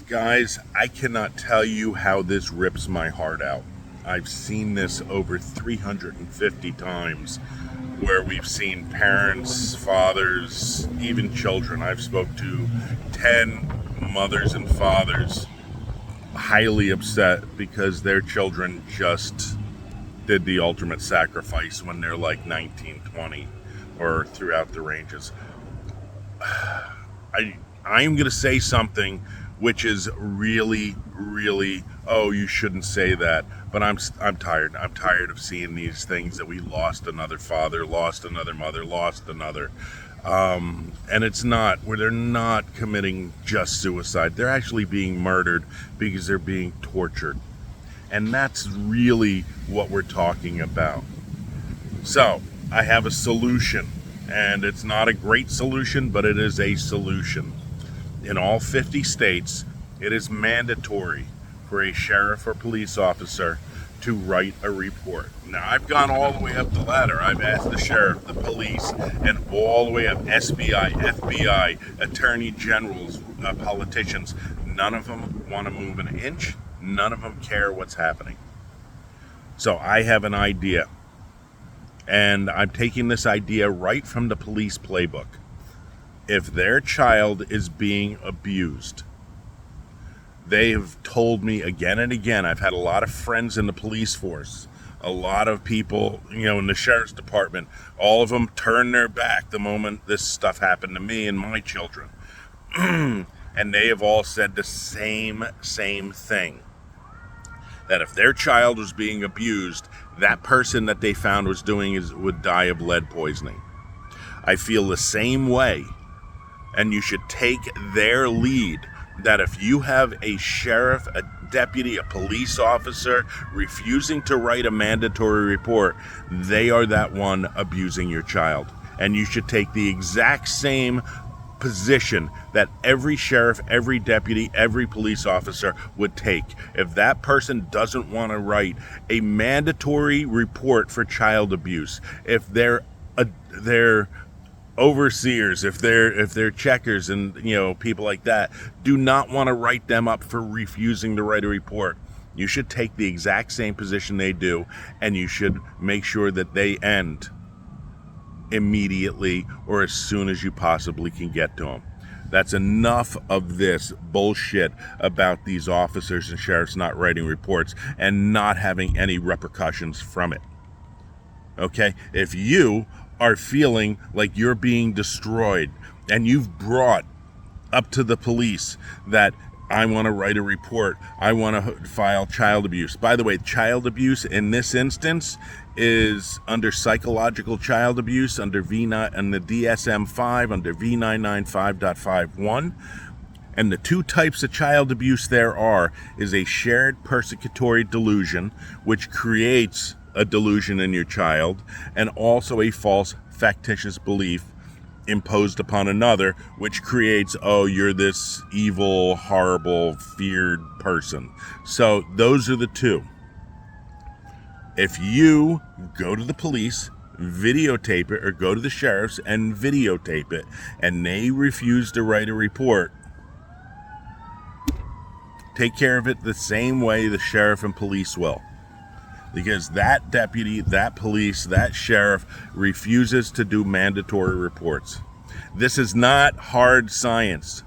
Guys, I cannot tell you how this rips my heart out. I've seen this over 350 times where we've seen parents, fathers, even children. I've spoke to 10 mothers and fathers highly upset because their children just did the ultimate sacrifice when they're like 19, 20, or throughout the ranges. I'm going to say something which is really, really, oh, you shouldn't say that. But I'm tired. I'm tired of seeing these things that we lost another father, lost another mother, lost another. And it's not, where they're not committing just suicide. They're actually being murdered because they're being tortured. And that's really what we're talking about. So, I have a solution. And it's not a great solution, but it is a solution. In all 50 states, it is mandatory for a sheriff or police officer to write a report. Now, I've gone all the way up the ladder. I've asked the sheriff, the police, and all the way up SBI, FBI, attorney generals, politicians. None of them want to move an inch. None of them care what's happening. So I have an idea. And I'm taking this idea right from the police playbook. If their child is being abused, they have told me again and again, I've had a lot of friends in the police force, a lot of people, in the sheriff's department, all of them turned their back the moment this stuff happened to me and my children. And they have all said the same thing. That if their child was being abused, that person that they found would die of lead poisoning. I feel the same way, and you should take their lead. That if you have a sheriff, a deputy, a police officer refusing to write a mandatory report, they are that one abusing your child. And you should take the exact same position that every sheriff, every deputy, every police officer would take. If that person doesn't want to write a mandatory report for child abuse, if they're overseers, if they're checkers and people like that do not want to write them up for refusing to write a report, you should take the exact same position they do, and you should make sure that they end immediately or as soon as you possibly can get to them. That's enough of this bullshit about these officers and sheriffs not writing reports and not having any repercussions from it. Okay? If you are feeling like you're being destroyed and you've brought up to the police that I want to write a report, I want to file child abuse. By the way, child abuse in this instance is under psychological child abuse under V9 and the DSM-5 under V995.51. And the two types of child abuse there is a shared persecutory delusion, which creates a delusion in your child, and also a false factitious belief imposed upon another, which creates, oh, you're this evil, horrible, feared person. So those are the two. If you go to the police, videotape it, or go to the sheriff's and videotape it, and they refuse to write a report, take care of it the same way the sheriff and police will. Because that deputy, that police, that sheriff refuses to do mandatory reports. This is not hard science.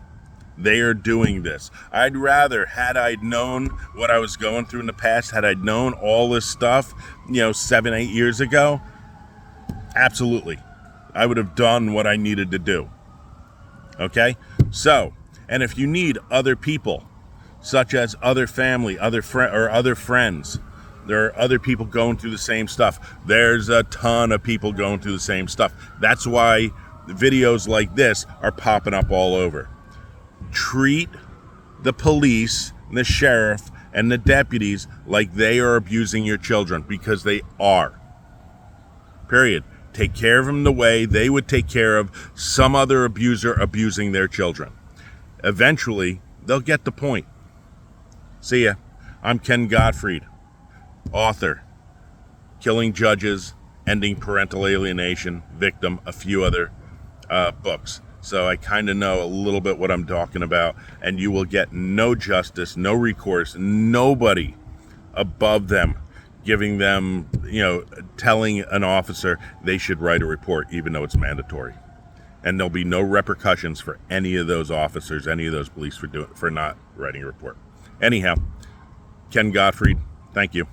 They are doing this. I'd rather, had I known what I was going through in the past, had I known all this stuff, 7-8 years ago, absolutely. I would have done what I needed to do. Okay? So, and if you need other people, such as other family, other friends, there are other people going through the same stuff. There's a ton of people going through the same stuff. That's why videos like this are popping up all over. Treat the police, the sheriff, and the deputies like they are abusing your children, because they are. Period. Take care of them the way they would take care of some other abuser abusing their children. Eventually, they'll get the point. See ya. I'm Ken Gottfried, author, Killing Judges, Ending Parental Alienation, Victim, a few other books. So I kind of know a little bit what I'm talking about, and you will get no justice, no recourse, nobody above them giving them, telling an officer they should write a report even though it's mandatory. And there'll be no repercussions for any of those officers, any of those police for not writing a report. Anyhow, Ken Gottfried, thank you.